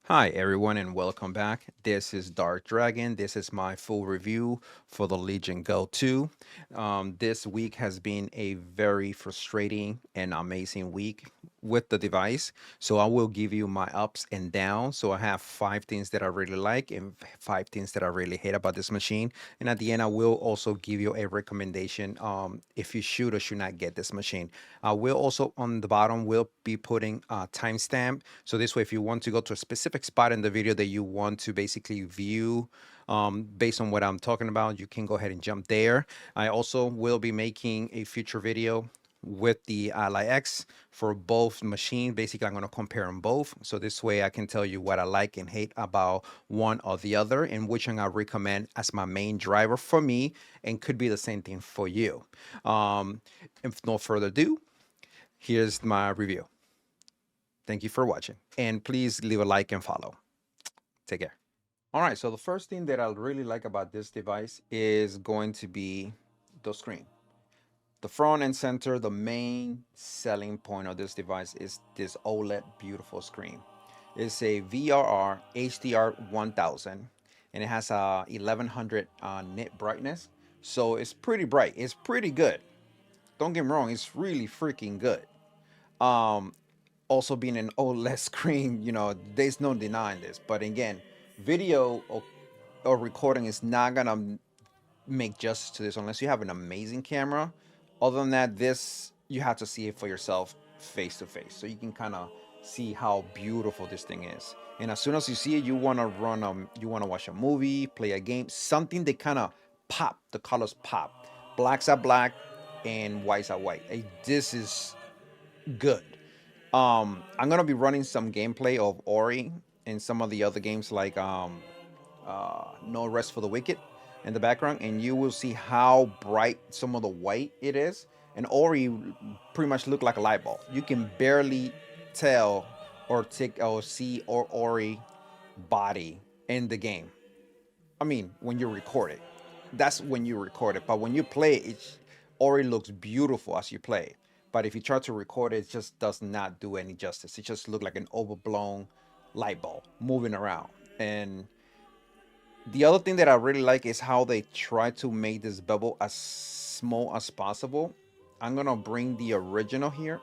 Hi everyone and welcome back. This is Dark Dragon. This is my full review for the Legion Go 2. This week has been a very frustrating and amazing week with the device. So I will give you my ups and downs. So I have 5 things that I really like and 5 things that I really hate about this machine. And at the end, I will also give you a recommendation if you should or should not get this machine. I will also on the bottom will be putting a timestamp. So this way, if you want to go to a specific spot in the video that you want to basically view based on what I'm talking about, you can go ahead and jump there. I also will be making a future video with the Ally X for both machines. Basically, I'm going to compare them both. So this way I can tell you what I like and hate about one or the other and which one I recommend as my main driver for me and could be the same thing for you. If no further ado, here's my review. Thank you for watching and please leave a like and follow. Take care. All right, so the first thing that I really like about this device is going to be the screen. The front and center, the main selling point of this device is this OLED beautiful screen. It's a VRR HDR 1000 and it has a 1100 nit brightness. So it's pretty bright. It's pretty good. Don't get me wrong, it's really freaking good. Um, Also being an OLED screen, there's no denying this. But again, video or recording is not gonna make justice to this unless you have an amazing camera. Other than that, this you have to see it for yourself face to face, so you can kind of see how beautiful this thing is. And as soon as you see it, you want to you want to watch a movie, play a game, something that kind of pop. The colors pop. Blacks are black, and whites are white. This is good. I'm gonna be running some gameplay of Ori and some of the other games like No Rest for the Wicked in the background, and you will see how bright some of the white it is. And Ori pretty much look like a light bulb. You can barely tell or take or see or Ori body in the game. I mean, when you record it, that's when you record it. But when you play it, Ori looks beautiful as you play it. But if you try to record it, it just does not do any justice. It just looks like an overblown light bulb moving around. And the other thing that I really like is how they try to make this bevel as small as possible. I'm gonna bring the original here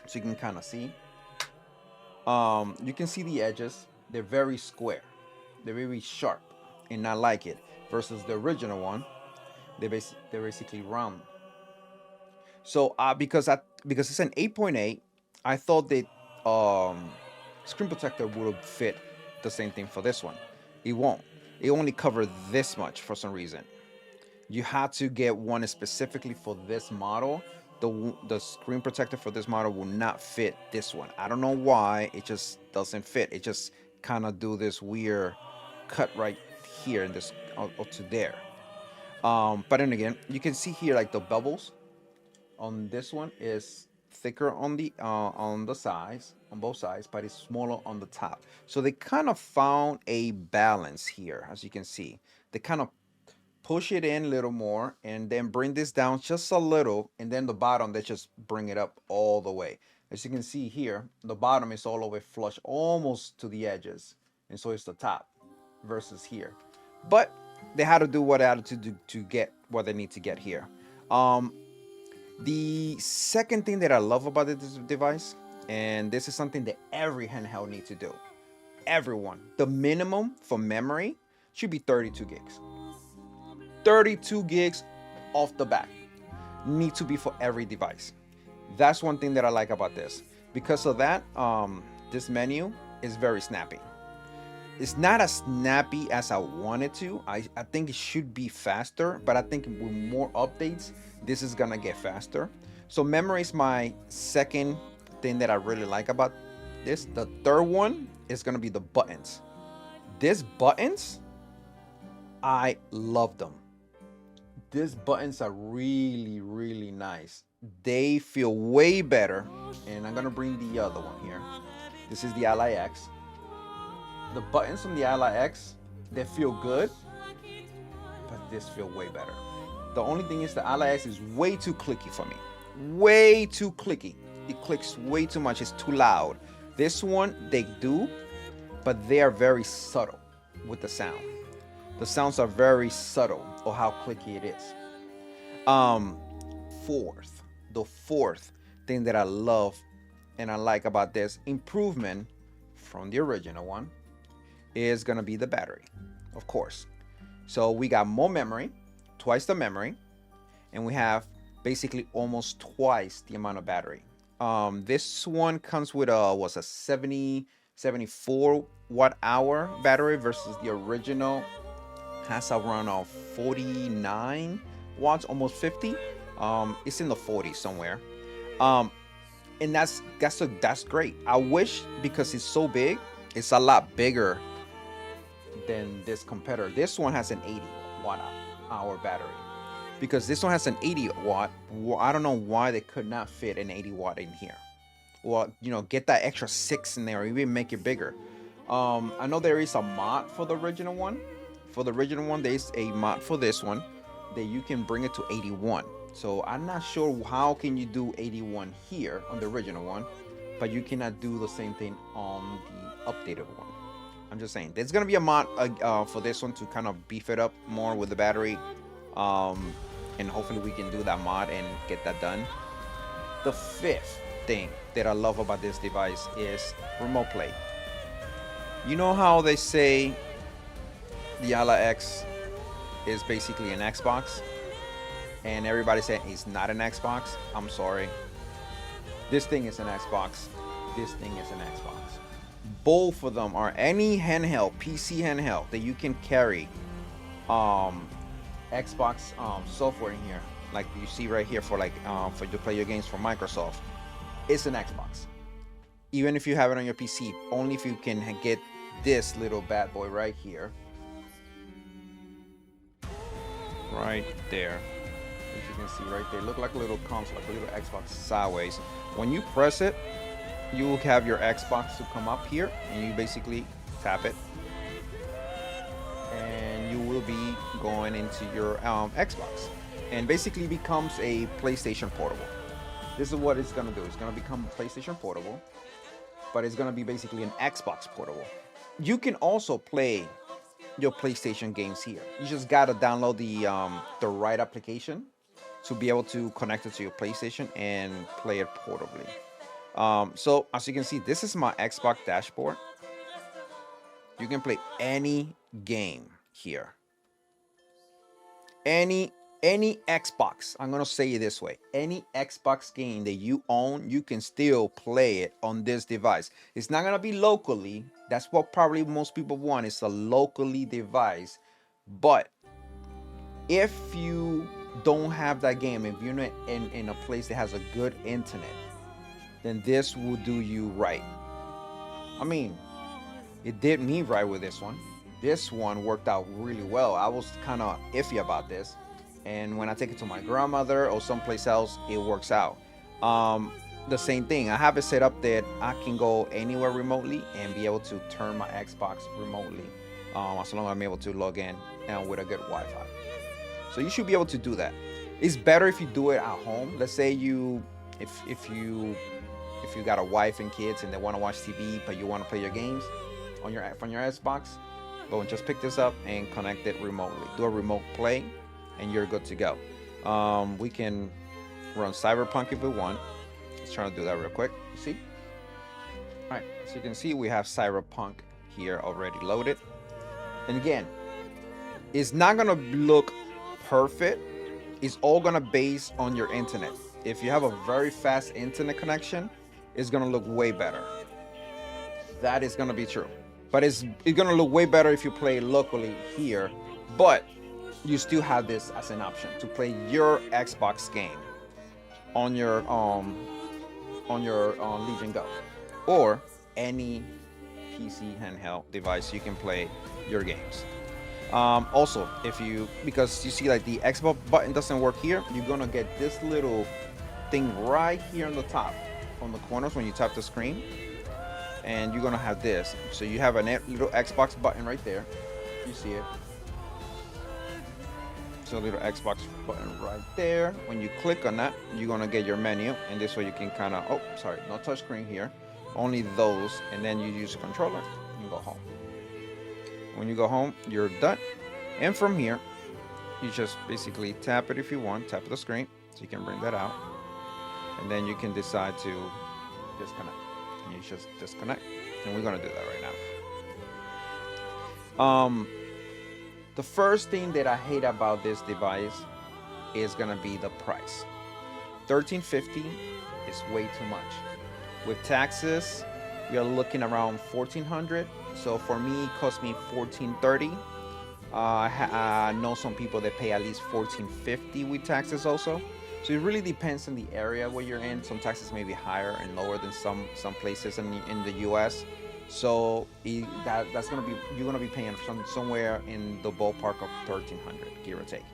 so you can kind of see. You can see the edges. They're very square. They're very sharp, and I like it. Versus the original one, they're basically round. So because it's an 8.8, I thought that screen protector would fit the same thing for this one. It won't. It only covers this much for some reason. You have to get one specifically for this model. The screen protector for this model will not fit this one. I don't know why. It just doesn't fit. It just kind of do this weird cut right here and this up to there. But then again, you can see here like the bubbles on this one is thicker on the sides, on both sides, but it's smaller on the top. So they kind of found a balance here, as you can see. They kind of push it in a little more and then bring this down just a little, and then the bottom they just bring it up all the way. As you can see here, the bottom is all the way flush almost to the edges, and so is the top versus here. But they had to do what they had to do to get what they need to get here. The second thing that I love about this device, and this is something that every handheld needs to do, everyone, the minimum for memory should be 32 gigs. 32 gigs off the bat need to be for every device. That's one thing that I like about this. Because of that, this menu is very snappy. It's not as snappy as I wanted to. I think it should be faster, but I think with more updates, this is gonna get faster. So memory is my second thing that I really like about this. The third one is gonna be the buttons. These buttons, I love them. These buttons are really, really nice. They feel way better. And I'm gonna bring the other one here. This is the Ally X. The buttons from the Ally X, they feel good, but this feel way better. The only thing is the Ally X is way too clicky for me. Way too clicky. It clicks way too much. It's too loud. This one, they do, but they are very subtle with the sound. The sounds are very subtle of how clicky it is. Um, the fourth thing that I love and I like about this improvement from the original one is gonna be the battery, of course. So we got more memory, twice the memory, and we have basically almost twice the amount of battery. This one comes with a 74 watt hour battery versus the original has around 49 watts, almost 50. It's in the 40s somewhere. And that's great. I wish, because it's so big, it's a lot bigger than this competitor. This one has an 80 watt hour battery, because this one has an 80 watt. I don't know why they could not fit an 80 watt in here. Well, get that extra 6 in there, or even make it bigger. I know there is a mod for the original one. For the original one, there's a mod for this one that you can bring it to 81. So I'm not sure how can you do 81 here on the original one, but you cannot do the same thing on the updated one. I'm just saying there's gonna be a mod for this one to kind of beef it up more with the battery, and hopefully we can do that mod and get that done. The fifth thing that I love about this device is remote play. You know how they say the Ala X is basically an Xbox, and everybody saying it's not an Xbox? I'm sorry. This thing is an Xbox. This thing is an Xbox. Both of them are any handheld, PC handheld that you can carry Xbox software in here, like you see right here for for you to play your games for Microsoft. It's an Xbox. Even if you have it on your PC, only if you can get this little bad boy right here. Right there. As you can see right there, look like a little console, like a little Xbox sideways. When you press it, you will have your Xbox to come up here, and you basically tap it, and you will be going into your Xbox, and basically becomes a PlayStation Portable. This is what it's gonna do. It's gonna become a PlayStation Portable, but it's gonna be basically an Xbox Portable. You can also play your PlayStation games here. You just gotta download the right application to be able to connect it to your PlayStation and play it portably. So as you can see, this is my Xbox dashboard. You can play any game here. Any Xbox, I'm gonna say it this way, any Xbox game that you own, you can still play it on this device. It's not gonna be locally. That's what probably most people want, is a locally device. But if you don't have that game, if you're not in a place that has a good internet, then this will do you right. I mean, it did me right with this one. This one worked out really well. I was kind of iffy about this, and when I take it to my grandmother or someplace else, it works out. The same thing, I have it set up that I can go anywhere remotely and be able to turn my Xbox remotely, as long as I'm able to log in and with a good Wi-Fi. So you should be able to do that. It's better if you do it at home. Let's say if you got a wife and kids and they want to watch TV, but you want to play your games from your Xbox, but just pick this up and connect it remotely. Do a remote play, and you're good to go. We can run Cyberpunk if we want. Let's try to do that real quick. You see? All right. So you can see we have Cyberpunk here already loaded. And again, it's not gonna look perfect. It's all gonna base on your internet. If you have a very fast internet connection, it's gonna look way better. That is gonna be true. But it's gonna look way better if you play locally here. But you still have this as an option to play your Xbox game on your Legion Go, or any PC handheld device. You can play your games. Also, because you see like the Xbox button doesn't work here, you're gonna get this little thing right here on the top, on the corners when you tap the screen, and you're gonna have this. So you have a little Xbox button right there. You see it. So a little Xbox button right there. When you click on that, you're gonna get your menu, and this way you can kind of, no touch screen here. only those, and then you use a controller and go home. When you go home, you're done. And from here, you just basically tap it if you want, tap the screen, so you can bring that out. And then you can decide to disconnect. And you just disconnect. And we're gonna do that right now. The first thing that I hate about this device is gonna be the price. $1350 is way too much. With taxes, we are looking around $1,400. So for me, it cost me $1,430. I know some people that pay at least $1,450 with taxes also. So it really depends on the area where you're in. Some taxes may be higher and lower than some places in the U.S. So that's gonna be, you're gonna be paying somewhere in the ballpark of $1,300, give or take.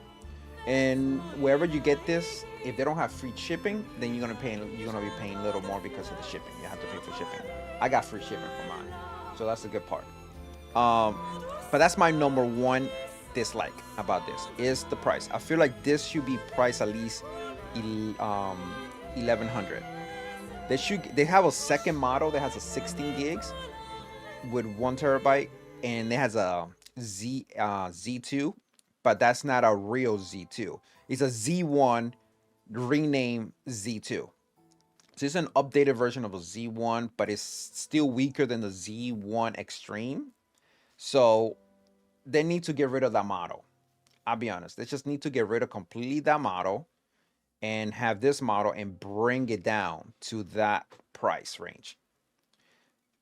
And wherever you get this, if they don't have free shipping, then you're gonna be paying a little more because of the shipping. You have to pay for shipping. I got free shipping for mine, so that's the good part. But that's my number one dislike about this is the price. I feel like this should be priced at least 1,100. They have a second model that has a 16 gigs with 1 TB, and it has a Z2, but that's not a real Z2. It's a Z1 renamed Z2. So it's an updated version of a Z1, but it's still weaker than the Z1 Extreme. So they need to get rid of that model. I'll be honest. They just need to get rid of completely that model and have this model and bring it down to that price range.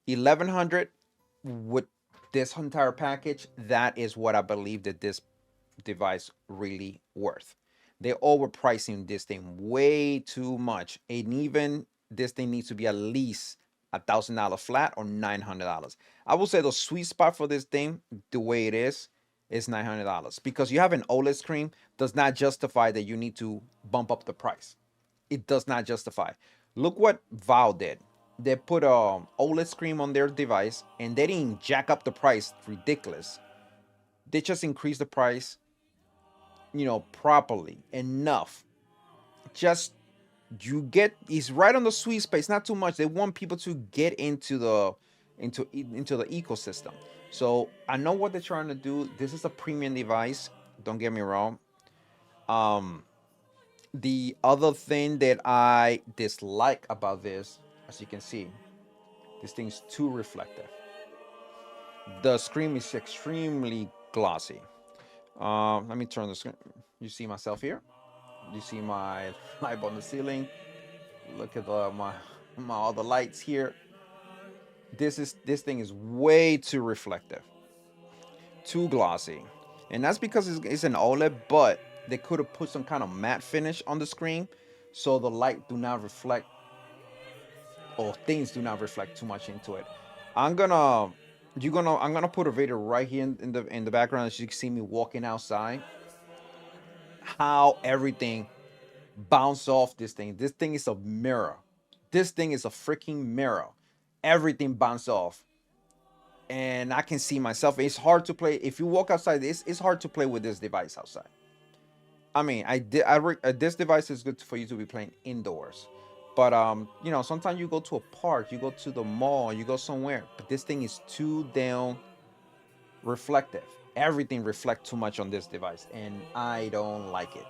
1,100 with this entire package, that is what I believe that this device really worth. They overpricing this thing way too much, and even this thing needs to be at least $1,000 flat or $900. I will say the sweet spot for this thing, the way it is $900, because you have an OLED screen does not justify that you need to bump up the price. It does not justify. Look what Valve did. They put a OLED screen on their device and they didn't jack up the price ridiculous. They just increased the price, properly enough. Just you get is right on the sweet space, not too much. They want people to get into the ecosystem. So I know what they're trying to do. This is a premium device. Don't get me wrong. The other thing that I dislike about this, as you can see, this thing's too reflective. The screen is extremely glossy. Let me turn the screen. You see myself here. You see my light on the ceiling. Look at my all the lights here. This thing is way too reflective, too glossy, and that's because it's an OLED. But they could have put some kind of matte finish on the screen, so the light do not reflect, or things do not reflect too much into it. I'm gonna put a video right here in the background, as you can see me walking outside. How everything bounce off this thing. This thing is a mirror. This thing is a freaking mirror. Everything bounce off. And I can see myself. It's hard to play. If you walk outside, it's hard to play with this device outside. I mean, this device is good for you to be playing indoors. But sometimes you go to a park, you go to the mall, you go somewhere. But this thing is too damn reflective. Everything reflects too much on this device, and I don't like it.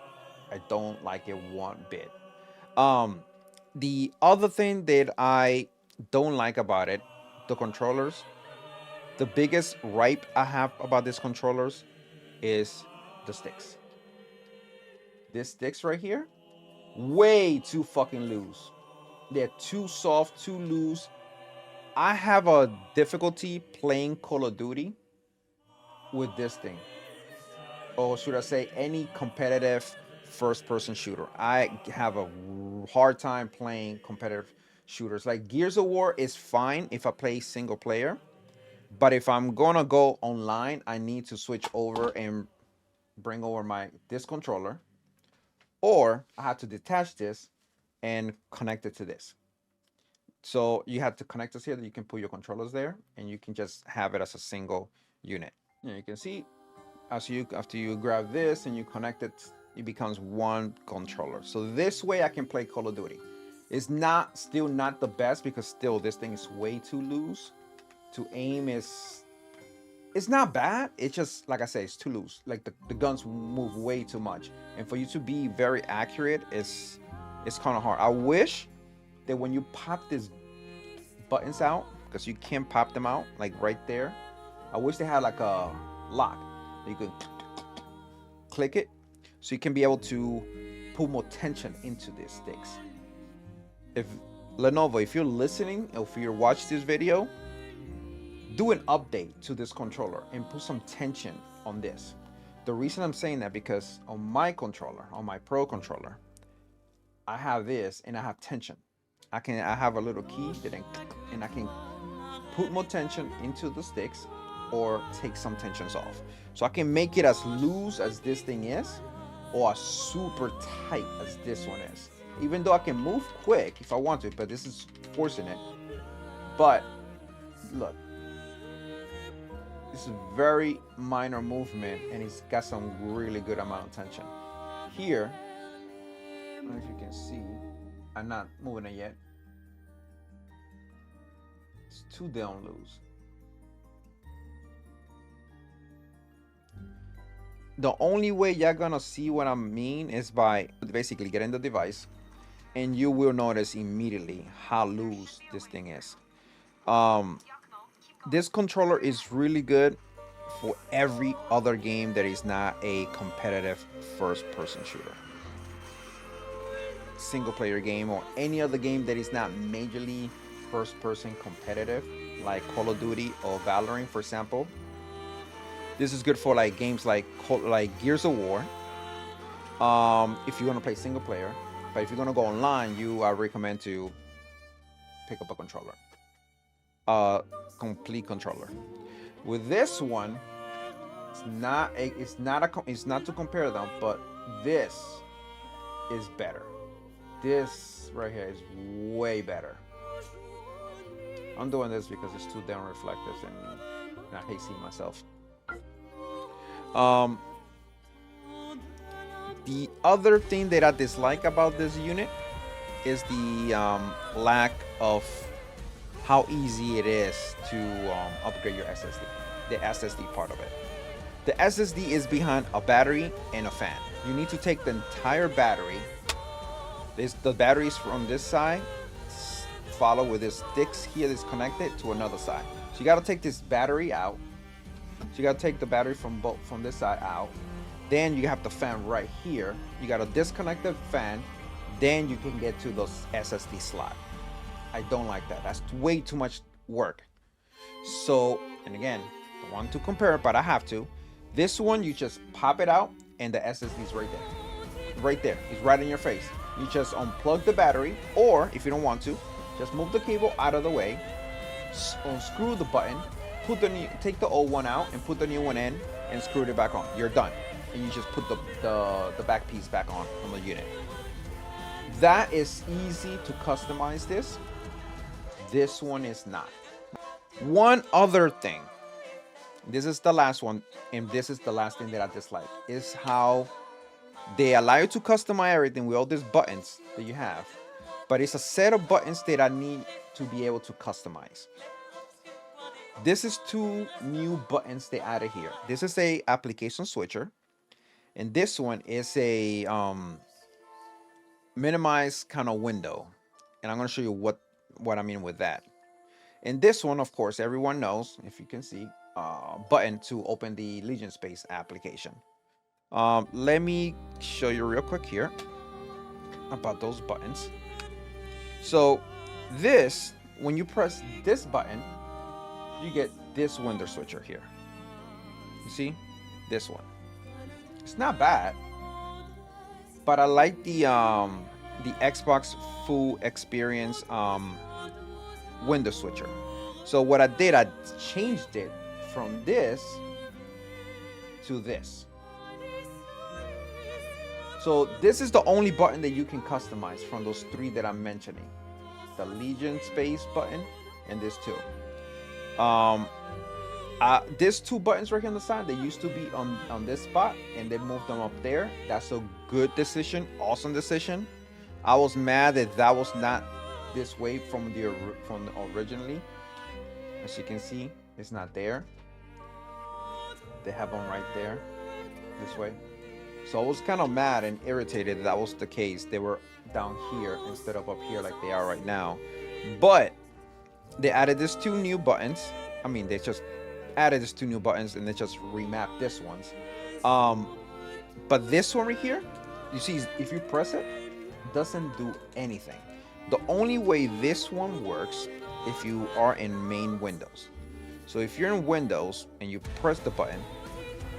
I don't like it one bit. The other thing that I don't like about it, the controllers. The biggest gripe I have about these controllers is the sticks. These sticks right here, way too fucking loose. They're too soft, too loose. I have a difficulty playing Call of Duty with this thing, or should I say any competitive first-person shooter. I have a hard time playing competitive shooters. Like Gears of War is fine if I play single player, but if I'm gonna go online, I need to switch over and bring over this controller, or I have to detach this and connect it to this. So you have to connect this here, that you can put your controllers there, and you can just have it as a single unit. You can see after you grab this and you connect it, it becomes one controller. So this way I can play Call of Duty. It's not still not the best because still this thing is way too loose. To aim is, it's not bad. It's just like I say, it's too loose. Like the guns move way too much, and for you to be very accurate, it's kind of hard. I wish that when you pop these buttons out, because you can pop them out like right there. I wish they had like a lock that you could click it, so you can be able to put more tension into these sticks. If Lenovo, if you're listening, or if you're watching this video, do an update to this controller and put some tension on this. The reason I'm saying that, because on my controller, on my Pro controller, I have this and I have tension. I have a little key that and I can put more tension into the sticks or take some tensions off. So I can make it as loose as this thing is, or as super tight as this one is. Even though I can move quick if I want to, but this is forcing it. But look, this is very minor movement and it's got some really good amount of tension. Here, I don't know if you can see, I'm not moving it yet. It's too down loose. The only way you're gonna see what I mean is by basically getting the device, and you will notice immediately how loose this thing is. This controller is really good for every other game that is not a competitive first-person shooter. Single player game or any other game that is not majorly first-person competitive, like Call of Duty or Valorant, for example. This is good for like games like Gears of War. If you want to play single player, but if you're gonna go online, I recommend to pick up a controller, complete controller. With this one, it's not to compare them, but this is better. This right here is way better. I'm doing this because it's too damn reflective and I hate seeing myself. The other thing that I dislike about this unit is the lack of how easy it is to upgrade your SSD, the SSD part of it. The SSD is behind a battery and a fan. You need to take the entire battery. The batteries from this side follow with this sticks here that's connected to another side. So you got to take this battery out. So you got to take the battery from this side out. Then you have the fan right here. You got to disconnect the fan. Then you can get to those SSD slot. I don't like that. That's way too much work. So, and again, don't want to compare, but I have to. This one, you just pop it out and the SSD is right there. Right there. It's right in your face. You just unplug the battery, or if you don't want to, just move the cable out of the way, unscrew the button, take the old one out and put the new one in and screw it back on. You're done. And you just put the back piece back on the unit. That is easy to customize this. This one is not. One other thing, this is the last one, and this is the last thing that I dislike, is how they allow you to customize everything with all these buttons that you have, but it's a set of buttons that I need to be able to customize. This is two new buttons they added here. This is a application switcher, and this one is a minimize kind of window, and I'm going to show you what I mean with that. And this one, of course, everyone knows, if you can see, button to open the Legion Space application. Let me show you real quick here about those buttons. So this, when you press this button, you get this window switcher here. You see this one? It's not bad, but I like the Xbox full experience window switcher. So what I did, I changed it from this to this. So this is the only button that you can customize from those three that I'm mentioning. The Legion Space button and this two. These two buttons right here on the side, they used to be on this spot and they moved them up there. That's a good decision, awesome decision. I was mad that that was not this way from the originally. As you can see, it's not there. They have them right there, this way. So I was kind of mad and irritated that was the case. They were down here instead of up here like they are right now. But they added these two new buttons. I mean, they just added these two new buttons and they just remapped this ones. But this one right here, you see, if you press it, doesn't do anything. The only way this one works if you are in main Windows. So if you're in Windows and you press the button,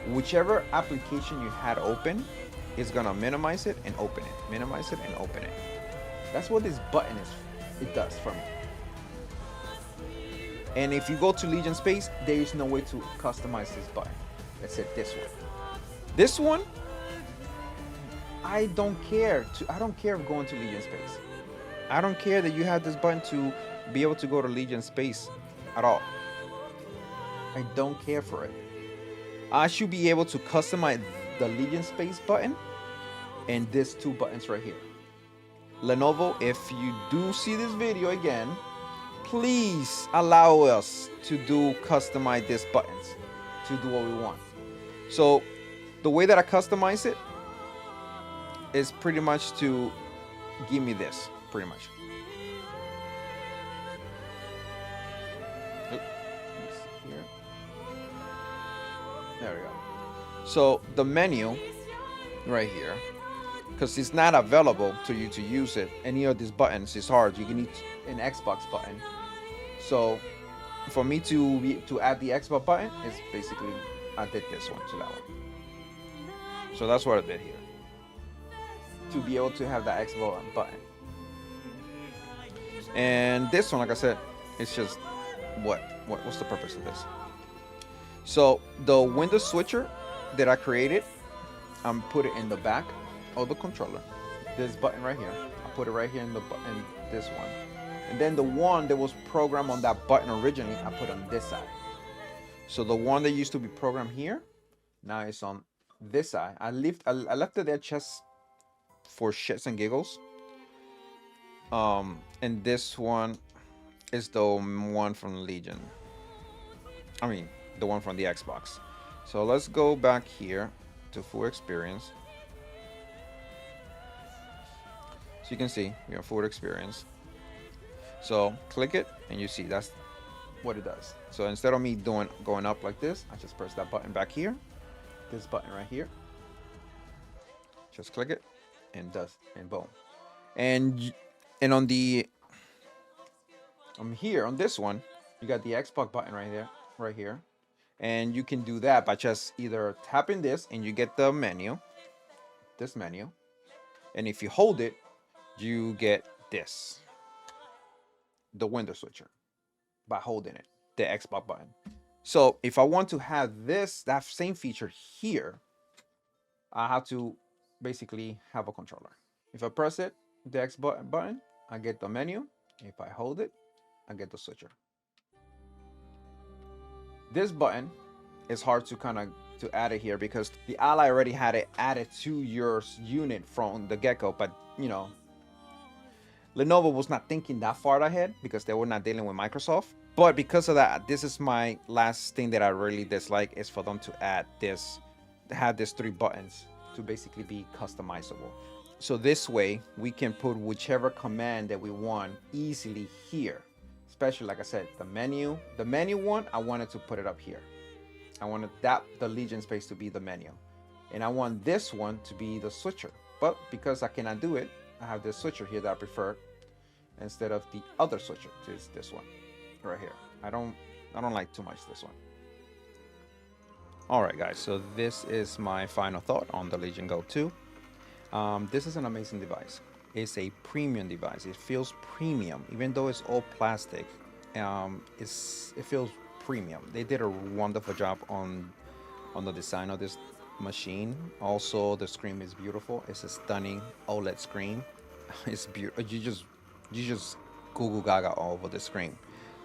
whichever application you had open is gonna minimize it and open it, minimize it and open it. That's what this button is. It does for me. And if you go to Legion Space, there is no way to customize this button. Let's say this one. This one, I don't care of going to Legion Space. I don't care that you have this button to be able to go to Legion Space at all. I don't care for it. I should be able to customize the Legion Space button and these two buttons right here. Lenovo, if you do see this video again, please allow us to customize these buttons to do what we want. So the way that I customize it is pretty much to give me this, pretty much. Here. There we go. So the menu right here, because it's not available to you to use it, any of these buttons is hard. You need an Xbox button. So for me to add the Xbox button is basically I did this one to that one. So that's what I did here, to be able to have the Xbox button. And this one, like I said, it's just what's the purpose of this? So the Windows switcher that I created, I'm put it in the back of the controller. This button right here, I put it right here in this one. And then the one that was programmed on that button originally, I put on this side. So the one that used to be programmed here, now it's on this side. I left it there just for shits and giggles. And this one is the one from Legion. I mean, the one from the Xbox. So let's go back here to full experience. So you can see we have full experience. So click it and you see that's what it does. So instead of me going up like this, I just press that button back here, this button right here, just click it and boom. And on here on this one, you got the Xbox button right here, and you can do that by just either tapping this and you get the menu, this menu, and if you hold it, you get this, the window switcher, by holding it, the Xbox button. So if I want to have that same feature here, I have to basically have a controller. If I press it, the Xbox button, I get the menu. If I hold it, I get the switcher. This button is hard to add it here because the Ally already had it added to your unit from the get-go, but you know, Lenovo was not thinking that far ahead because they were not dealing with Microsoft. But because of that, this is my last thing that I really dislike, is for them to add this, have these three buttons to basically be customizable. So this way we can put whichever command that we want easily here. Especially, like I said, the menu one, I wanted to put it up here. I wanted the Legion space to be the menu. And I want this one to be the switcher. But because I cannot do it, I have this switcher here that I prefer instead of the other switcher, which is this one right here. I don't like too much this one. All right, guys, so this is my final thought on the Legion Go 2. This is an amazing device. It's a premium device. It feels premium, even though it's all plastic. It feels premium. They did a wonderful job on the design of this machine. Also, the screen is beautiful. It's a stunning OLED screen. It's beautiful. You just Google Gaga all over the screen.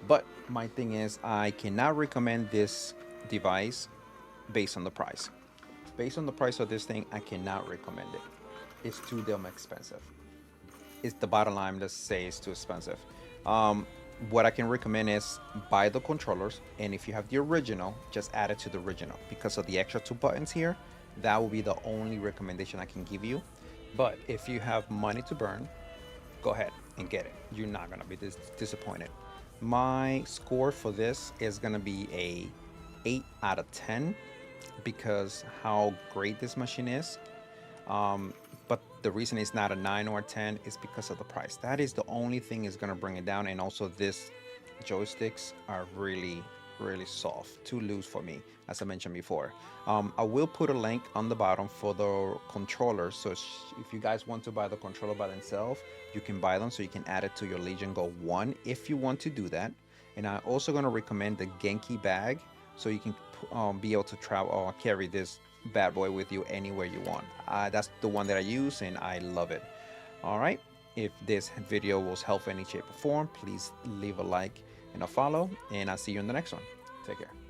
But my thing is, I cannot recommend this device based on the price. Based on the price of this thing, I cannot recommend it. It's too damn expensive. it's the bottom line. Let's say it's too expensive. Um, what I can recommend is buy the controllers, and if you have the original, just add it to the original because of the extra two buttons here. That will be the only recommendation I can give you. But if you have money to burn, go ahead and get it. You're not gonna be disappointed. My score for this is gonna be a 8 out of 10 because how great this machine is. But the reason it's not a 9 or a 10 is because of the price. That is the only thing is gonna bring it down. And also this joysticks are really soft, too loose for me, as I mentioned before. I will put a link on the bottom for the controllers, so if you guys want to buy the controller by themselves, you can buy them, so you can add it to your Legion Go 1 if you want to do that. And I'm also going to recommend the Genki bag, so you can be able to travel or carry this bad boy with you anywhere you want. That's the one that I use and I love it. All right, if this video was helpful in any shape or form, please leave a like and a follow, and I'll see you in the next one. Take care.